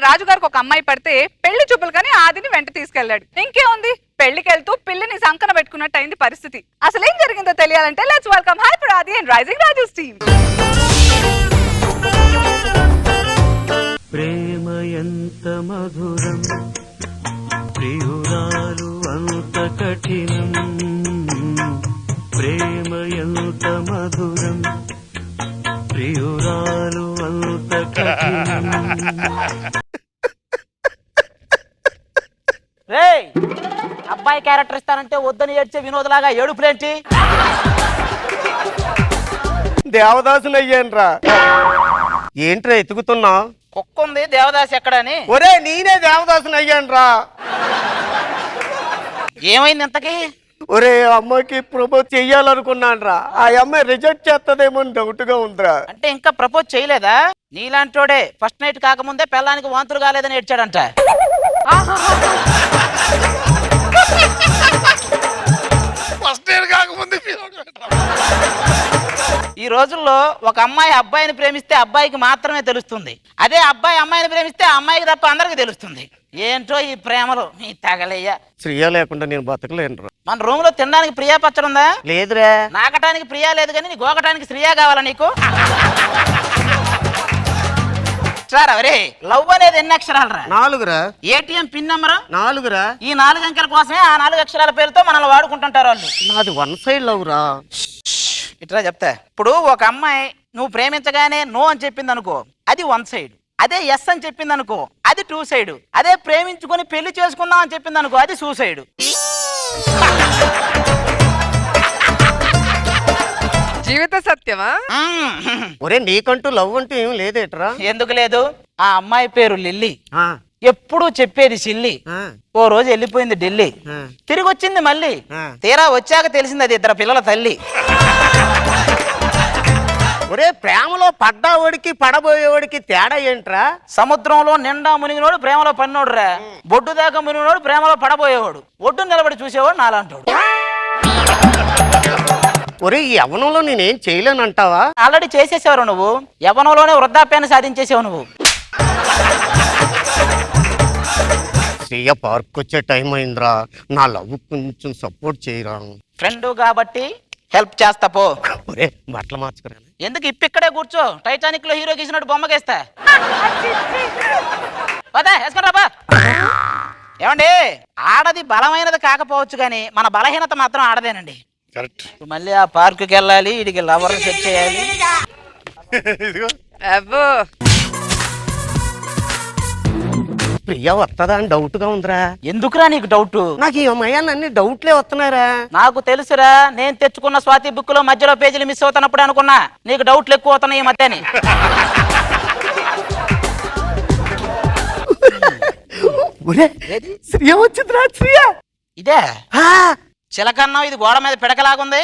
రాజుగారికి ఒక అమ్మాయి పడితే పెళ్లి చూపులు కానీ ఆదిని వెంట తీసుకెళ్లాడు. ఇంకేముంది, పెళ్లికెళ్తూ పిల్లిని సంకన పెట్టుకున్నట్టు అయింది పరిస్థితి. అసలు ఏం జరిగిందో తెలియాలంటే లెట్స్ వెల్కమ్ హైపర్ ఆది అండ్ రైజింగ్ రాజుస్ టీమ్. ప్రేమ ఎంత మధురం, ప్రియురాలు అంత కఠినం. ప్రేమ ఎంత మధురం, ప్రియురాలు అంత కఠినం. రేయ్, అబ్బాయి క్యారెక్టర్ ఇస్తానంటే వద్దని ఏడ్చే వినోద్లాగా ఏడుపులేంటి? దేవదాసులు అయ్యాన్రా. ఏంట్రా ఎతుకుతున్నా? కుక్క ఉంది, దేవదాస్ ఎక్కడని. ఒరే నేనే దేవదాసుని అయ్యాన్రా. ఏమైంది ఇంతకి? ఒరే అమ్మకి ప్రపోజ్ చెయ్యాలనుకున్నాన్రా. ఆ అమ్మాయి రిజెక్ట్ చేస్తదేమో అని డౌట్ గా ఉందిరా. అంటే ఇంకా ప్రపోజ్ చేయలేదా? నీలాంటోడే ఫస్ట్ నైట్ కాకముందే పెళ్ళానికి వాంతులు కాలేదని ఏడ్చాడంట. ఈ రోజుల్లో ఒక అమ్మాయి అబ్బాయిని ప్రేమిస్తే అబ్బాయికి మాత్రమే తెలుస్తుంది. అదే అబ్బాయి అమ్మాయిని ప్రేమిస్తే అమ్మాయికి తప్ప అందరికి తెలుస్తుంది. ఏంటో ఈ ప్రేమలో నీ తగలయ్యా. శ్రీయా లేకుండా నేను బతకలేనురా. మన రూమ్ లో తినడానికి ప్రియా పచ్చడి ఉందా? లేదురా. నాకటానికి ప్రియా లేదు కానీ నీ గోకటానికి శ్రీయా కావాలా నీకు? సరే, లవ్ అనేది ఎన్ని అక్షరాలు రా? 4రా. ఏటీఎం పిన్ నెంబర్ 4రా. ఈ 4 అంకెల కోసమే ఆ 4 అక్షరాల పేరుతో మనల్ని వాడుకుంటుంటారు వాళ్ళు. నాది 1 సైడ్ లవ్ రా. ఇట్లా చెప్తా. ఇప్పుడు ఒక అమ్మాయి నువ్వు ప్రేమించగానే నో అని చెప్పింది అనుకో, అది 1 సైడ్. అదే ఎస్ అని చెప్పింది అనుకో, అది 2 సైడ్. అదే ప్రేమించుకొని పెళ్లి చేసుకుందాం అని చెప్పింది అనుకో, అది సూసైడ్. జీవిత సత్యమా? ఒరే నీకంటూ లవ్ అంటూ ఏం లేదేట్రా? ఎందుకు లేదు? ఆ అమ్మాయి పేరు లిల్లీ. ఎప్పుడు చెప్పేది సిల్లి. ఓ రోజు వెళ్ళిపోయింది ఢిల్లీ, తిరిగి వచ్చింది మళ్ళీ. తీరా వచ్చాక తెలిసింది అది 2 పిల్లల తల్లి. ఒరే ప్రేమలో పడ్డావాడికి పడబోయేవాడికి తేడా ఏంట్రా? సముద్రంలో నిండా మునిగినోడు ప్రేమలో పడినోడు రా. బొడ్డు దాకా మునిగినోడు ప్రేమలో పడబోయేవాడు. ఒడ్డు నిలబడి చూసేవాడు నాలాంటోడు. ఒరే ఈ యవ్వనంలో నేనేం చేయలేనంటావా? ఆల్రెడీ చేసేసావు నువ్వు. యవ్వనంలోనే వృద్ధాప్యాన్ని సాధించేసావు నువ్వు. శ్రీయ పార్క్ వచ్చే టైం అయిందిరా. నా లవ్ కొంచెం సపోర్ట్ చేయరా. ఫ్రెండ్ కాబట్టి హెల్ప్ చేస్తా పో. ఒరే బట్టలు మార్చుకురా. ఎందుకు ఇప్పిక్కడే కూర్చో, టైటానిక్ లో హీరో గీసినట్టు బొమ్మకేస్తా. వేసుకుంటాబా. ఏమండి, ఆడది బలమైనది కాకపోవచ్చు కానీ మన బలహీనత మాత్రం ఆడదేనండి. మళ్ళీ ఆ పార్కుకి వెళ్ళాలి, వీడికి లవర్ సెట్ చేయాలి. ప్రియా వస్తుందా అని డౌట్ గా ఉందిరా. ఎందుకురా నీకు డౌట్? నాకు ఈ అమ్మాయిలన్నీ డౌట్లే వస్తున్నారా. నాకు తెలుసురా, నేను తెచ్చుకున్న స్వాతి బుక్ లో మధ్యలో పేజీలు మిస్ అవుతున్నప్పుడు అనుకున్నా నీకు డౌట్లు ఎక్కువ అవుతున్నాయి ఈ మధ్యని. శ్రీయ వచ్చిందిరా. శ్రీయ ఇదే చిలకన్నావు, ఇది గోడ మీద పిడకలాగుంది.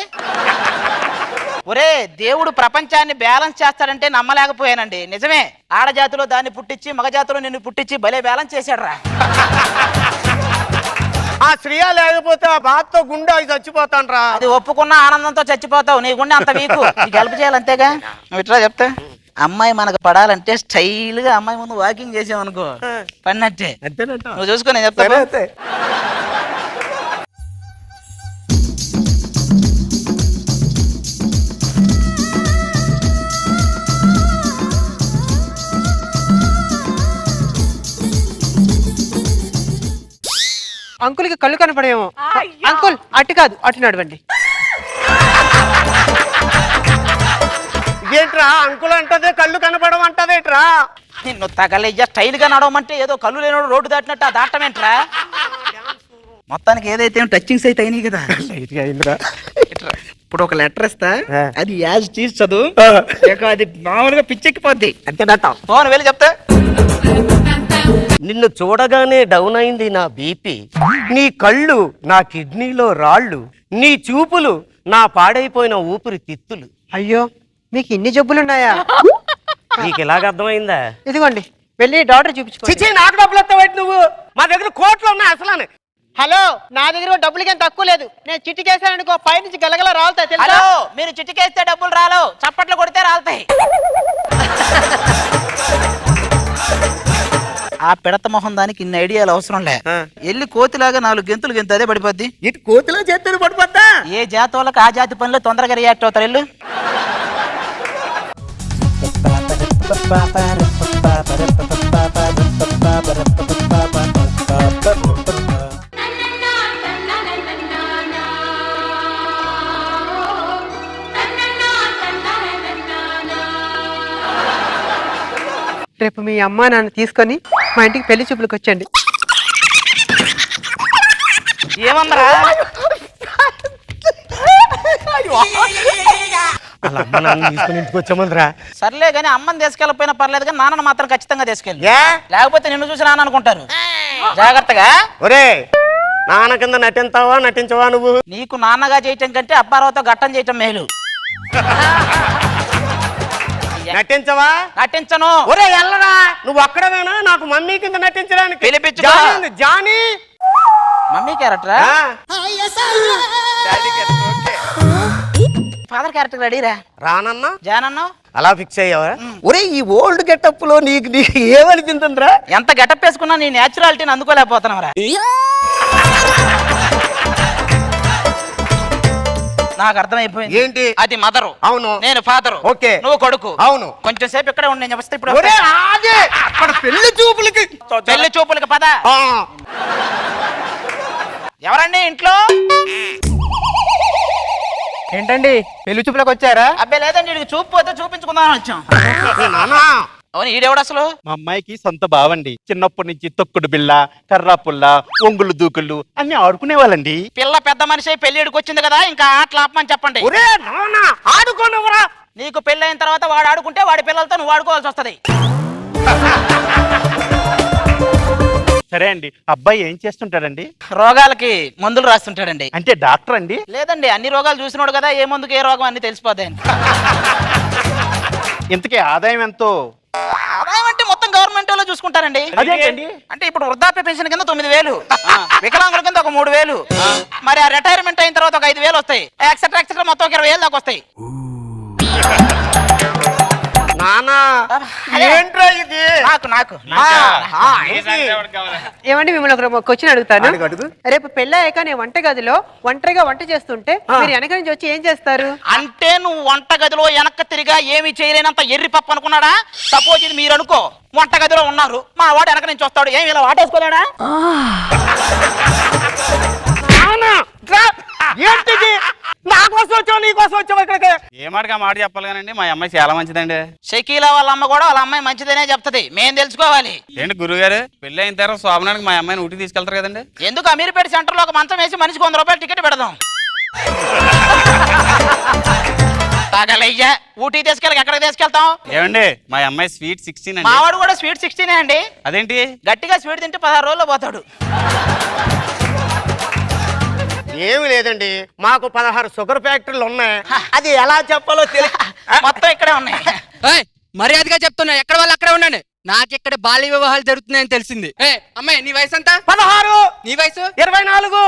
ఒరే, దేవుడు ప్రపంచాన్ని బ్యాలెన్స్ చేస్తాడంటే నమ్మలేకపోయానండి. నిజమే, ఆడజాతిలో దాన్ని పుట్టించి మగజాతిలో నిన్ను పుట్టించి భలే బ్యాలెన్స్ చేశాడు రా. ఆ శ్రీయ లేకపోతే ఆ బాధతో గుండె అవి చచ్చిపోతాను రా. అది ఒప్పుకున్న ఆనందంతో చచ్చిపోతావు. నీ గుండె అంత వీకు, నీకు హెల్ప్ చేయాలి అంతేగా. నువ్వు ఇట్లా చెప్తా. అమ్మాయి మనకు పడాలంటే స్టైల్ గా అమ్మాయి ముందు వాకింగ్ చేసామనుకో పడినట్టే. నువ్వు చూసుకో, నేను చెప్తా. అంకుల్కి కళ్ళు కనపడేమో. అంకుల్ అటు కాదు, అటు నడవండి. ఏంట్రా అంకుల్ అంటదే కళ్ళు కనపడమంటదేట్రా? నిన్ను తగలేయ్యా. స్టైల్ గా నడవమంటే ఏదో కళ్ళు లేనోడు రోడ్డు దాటినట్టు ఆ దాటమేంట్రా? మొత్తానికి ఏదైతే టచింగ్స్ అయితే అయినాయి కదా. ఇప్పుడు ఒక లెటర్ ఇస్తా, అది యాజ్ తీసి చదువు. అది మామూలుగా పిచ్చెక్కిపోద్ది అంతేనట. ఫోన్ వెళ్ళి చెప్తా. నిన్ను చూడగానే డౌన్ అయింది నా బీపీ. నీ కళ్ళు నా కిడ్నీలో రాళ్ళు, నీ చూపులు నా పాడైపోయిన ఊపిరి తిత్తులు. అయ్యో, మీకు ఇన్ని జబ్బులున్నాయా? నీకు ఎలాగ అర్థమైందా? ఇదిగోండి, వెళ్ళి డాక్టర్ చూపించుకో. నాకు డబ్బులు ఎత్తవాటి నువ్వు? మా దగ్గర కోట్లు ఉన్నాయి అసలు. హలో, నా దగ్గర డబ్బులకి ఏం తక్కువ లేదు. నేను చిట్టికేసాననుకో పైనుంచి గలగల రాలుతాయి తెలుసా? హలో, మీరు చిట్టికేస్తే డబ్బులు రాలవు, చప్పట్లు కొడితే రాలుతాయి. ఆ పిడత మొహం దానికి ఇన్ని ఐడియాలు అవసరం లే. వెళ్ళి కోతిలాగా 4 గెంతులు గెంతు అదే పడిపోద్ది. ఇటు కోతిలో చేతులు పడిపోద్దా? ఏ జాతి వాళ్ళకి ఆ జాతి పనిలో తొందరగా రియాక్ట్ అవుతారు. వెళ్ళు. రేపు మీ అమ్మ నాన్న తీసుకొని మా ఇంటికి పెళ్లి చూపులకు వచ్చండి. ఏమందరా? వాళ్ళ అమ్మ నాన్న తీసుకుని ఇంటికి వచ్చామందిరా. సర్లే గానీ అమ్మని తీసుకెళ్ళకపోయినా పర్లేదు కానీ నాన్నను మాత్రం ఖచ్చితంగా తీసుకెళ్ళి. ఏ లేకపోతే నిన్ను చూసి నాన్న అనుకుంటారు. జాగ్రత్తగా. ఒరే నాన్న కింద నటింతావా నటించవా నువ్వు? నీకు నాన్నగా చేయటం కంటే అప్పారావుతో గట్టం చేయటం మేలు. నటించవా? నటించను. ఒరే ఎల్లరా నువ్వు అక్కడవేనా నాకు మమ్మీ కింద నటించడానికి? పిలిపించుకో. జానీ ఉంది, జానీ. మమ్మీ క్యారెక్టరా? ఆ, ఫాదర్ క్యారెక్టర్ రెడీరా? రానన్నా జానన్నా అలా ఫిక్స్ అయ్యావా? ఒరే ఈ ఓల్డ్ గెటప్ లో నీకు ఏమనిపించిందిరా? ఎంత గెటప్ వేసుకున్నా నీ న్యాచురాలిటీని అందుకోలేకపోతున్నావురా. నాకు అర్థమైపోయింది. ఏంటి? అది మదరు, అవును. నేను ఫాదరు, ఓకే. నువ్వు కొడుకు. అవును. కొంచెం సేపు ఇక్కడే ఉండి నేను వస్తే ఇప్పుడు ఒరే ఆగే అక్కడ పెళ్లి చూపులకి పెళ్లి చూపులకి పద. ఆ, ఎవరండి ఇంట్లో? ఏంటండి పెళ్లి చూపులకు వచ్చారా? అబ్బాయి లేదండి, వీడికి చూపు పోతే చూపించుకుందామని వచ్చాం. ఏ నాన్నా అవును, ఈడెవడు అసలు? మా అమ్మాయికి సొంత బావండి. చిన్నప్పటి నుంచి తొక్కుడు బిళ్ళ, కర్రా పుల్ల, ఒంగులు దూకుళ్ళు అన్ని ఆడుకునేవాళ్ళండి. పిల్ల పెద్ద మనిషి పెళ్లిడికి వచ్చింది కదా, ఇంకా ఆటలు ఆపమని చెప్పండి. ఒరే నాన్న ఆడుకోనవరా? నీకు పెళ్లి అయిన తర్వాత వాడు ఆడుకుంటే వాడి పిల్లలతో నువ్వు ఆడుకోవాల్సి వస్తది. సరే అండి, అబ్బాయి ఏం చేస్తుంటాడండి? రోగాలకి మందులు రాస్తుంటాడండి. అంటే డాక్టర్ అండి? లేదండి, అన్ని రోగాలు చూసినోడు కదా, ఏ మందుకు ఏ రోగం అన్ని తెలిసిపోతాయండి. ఇంతకీ ఆదాయం ఎంతో? ఆదాయం అంటే మొత్తం గవర్నమెంట్ లో చూసుకుంటారండి. అదేంటండి? అంటే ఇప్పుడు వృద్ధాప్య పెన్షన్ కింద 9,000, వికలాంగుల కింద ఒక 3,000, మరి ఆ రిటైర్మెంట్ అయిన తర్వాత ఒక 5,000 వస్తాయి, ఎక్సెట్రా ఎక్సెట్రా మొత్తం ఒక 20,000 దాకా వస్తాయి. నానా అదే. ఏంట్రా ఇది? నాకు నాకు ఏమండి మిమ్మల్ని ఒక క్వశ్చన్ అడుగుతాను. అడుగు, అడుగు. రేపు పెళ్లి అయ్యాక నేను వంటగదిలో ఒంటరిగా వంట చేస్తుంటే మీరు వెనక నుంచి వచ్చి ఏం చేస్తారు? అంటే నువ్వు వంటగదిలో వెనక్కి తిరిగా ఏమి చేయలేనంత ఎర్రి పప్పు అనుకున్నాడా? సపోజ్ ఇది మీరు అనుకో, వంటగదిలో ఉన్నారు, మా వాడు వెనక నుంచి వస్తాడు, ఏమి ఇలా వాటేసుకోలేడా? ఏంటిది? నా కోసం వచ్చావు నీ కోసం వచ్చావు ఇక్కడికి? ఏ మాటగా మాట చెప్పాలి కానండి, మా అమ్మాయి చాలా మంచిదండి. షకీలా వాళ్ళ అమ్మ కూడా వాళ్ళ అమ్మాయి మంచిదనే చెప్తది, మేం తెలుసుకోవాలి. ఏంటి గురుగారు, పెళ్లి అయిన తర్వాత శోభనానికి మా అమ్మాయిని ఊటికి తీసుకెళ్తారు కదండి? ఎందుకు అమీర్పేట సెంటర్ లో ఒక మంచం వేసి మనిషికి 100 రూపాయలు టికెట్ పెడదాం. తాగలయ్యా, ఊటీ తీసుకెళ్ళి ఎక్కడికి తీసుకెళ్తాం? ఏమండి మా అమ్మాయి స్వీట్ 16 అండి. మావాడు కూడా స్వీట్ 16 అండి. అదేంటి? గట్టిగా స్వీట్ తింటే 16 రోజుల్లో పోతాడు. ఏమి లేదండి, మాకు 16 షుగర్ ఫ్యాక్టరీలు ఉన్నాయి, అది ఎలా చెప్పాలో తెలియదు. మొత్తం ఇక్కడే ఉన్నాయి. ఏయ్, మర్యాదగా చెప్తున్నా, ఎక్కడ వాళ్ళు అక్కడే ఉండండి. నాకెక్కడ బాల్య వివాహాలు జరుగుతున్నాయని తెలిసింది. అమ్మాయి నీ వయసు ఎంత? 16, నీ వయసు 24.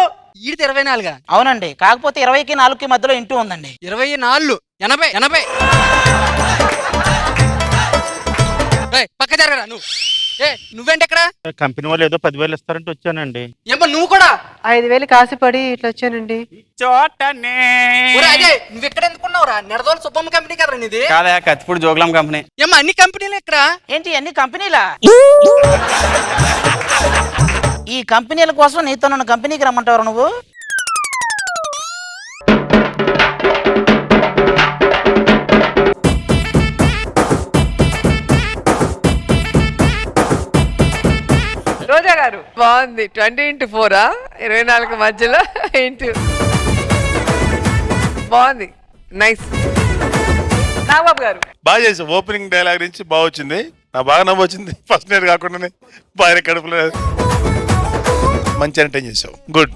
ఈడిది 24. అవునండి, కాకపోతే 20కి 4కి మధ్యలో ఇంటూ ఉందండి. 24, 80. పక్క జరగరా నువ్వు. నువ్వేంటి ఎక్కడ? కంపెనీ వాళ్ళు ఏదో 10,000 ఇస్తారంటే వచ్చానండి. ఏమ్మా నువ్వు కూడా? 5,000 కాసిపడి ఇట్లా వచ్చానండి. చోటనే ఒరేయ్, అజయ్, నువ్వు ఎక్కడ ఎందుకున్నావురా? నెడదోలు సుబ్బమ్మ కంపెనీ కదరా నీది? కాదా, కత్తిపూడి జోగులాం కంపెనీ. ఏమ్మా అన్ని కంపెనీలు ఎక్కడ? ఏంటి అన్ని కంపెనీలా? ఈ కంపెనీల కోసం నీతో నన్ను కంపెనీకి రమ్మంటావు నువ్వు? రోజా గారు బాగుంది. 20x4 24 మధ్యలో ఇంటూ బాగుంది, నైస్. నాగబాబు గారు బాగా చేసావు. ఓపెనింగ్ డైలాగ్ నుంచి బాగా వచ్చింది, నాకు బాగా నవ్వు వచ్చింది. ఫస్ట్ నేర్ కాకుండానే భార్య కడుపులో మంచి ఎంటర్టైన్ చేసావు. గుడ్.